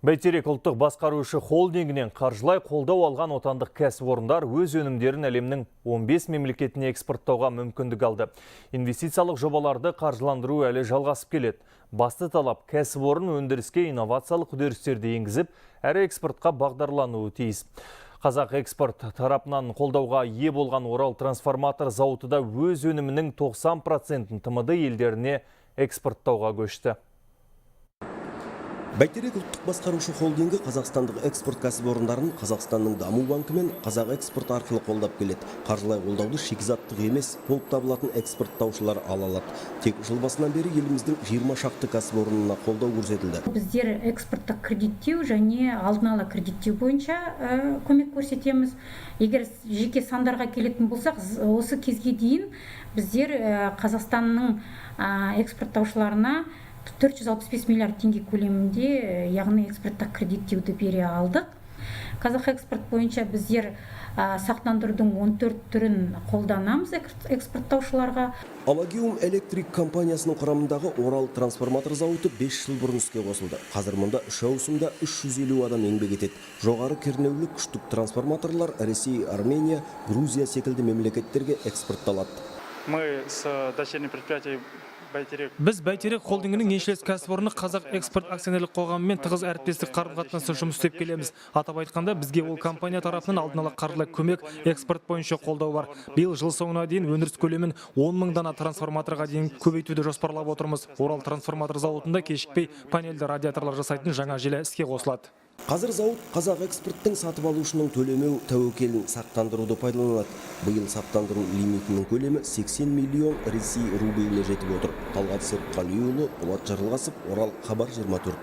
Бәйтерек ұлттық басқарушы холдингінен қаржылай қолдау алған отандық кәсіпорындар өз өнімдерін әлемнің 15 мемлекетіне экспорттауға мүмкіндік алды. Инвестициялық жобаларды қаржыландыру әлі жалғасып келеді. Басты талап кәсіпорын өндіріске инновациялық үдерістерді енгізіп, әрі экспортқа бағдарлануы тиіс. Қазақ экспорт тарапынан қолдауға ие болған Орал трансформатор зауыты да өз өнімінің 90%-ін тмд елдеріне экспорттауға көшті. Бәйтерек ұлттық басқарушы холдингі қазақстандық экспорт кәсіпорындарын Қазақстанның даму банкі мен Қазақ экспорт арқылы қолдап келеді. Қаржылай қолдауды шикізаттық емес, болып табылатын экспорттаушылар ала алады. Тек жыл басынан бері еліміздің 20 шақты кәсіпорнына қолдау көрсетілді. Біздер экспорттық кредиттеу және алдын ала кредиттеу бойынша көмек көрсетеміз. Егер жеке сандарға келетін болсақ, осы кезге дейін біздер Қазақстанның экспорттаушыларына 465 миллиард теңге көлемінде, яғни экспорттық кредиттеуді бере алдық. Қазақ экспорт бойынша біздер сақтандырудың 14 түрін қолданамыз экспорттаушыларға. Алагеум Электрик компаниясының құрамындағы Орал трансформатор зауыты 5 жыл бұрын іске қосылды. Қазір мұнда 3 ауысымда 350 адам еңбек етеді. Жоғары кернеулі күштік трансформаторлар Ресей, Армения, Грузия секілді мемлекеттерге экспортталады. Мы с дочерним предприятием Біз Бәйтерек холдингінің еншілес кәсіпорны Қазақ экспорт акционерлік қоғамымен тығыз әріптестік қарым-қатынаста жұмыс істеп келеміз. Атап айтқанда, бізге ол компания тарапынан алдын ала қаржылай көмек, экспорт бойынша қолдау бар. Биыл жыл соңына дейін өндіріс көлемін 10 мың дана трансформаторға дейін көбейтуді жоспарлап отырмыз. Орал трансформатор зауытында кешікпей панельді радиаторлар жасайтын жаңа желі іске қосылады. Қазір зауыт Қазақ экспорттың сатып алушының төлемеу тәуекелін сақтандыруды пайдаланады. Биыл сақтандыру лимитінің көлемі 80 миллион Ресей рубліне жетіп отыр. Талғат Серікқалиұлы, Болат Жарылғасов, Орал, Хабар 24.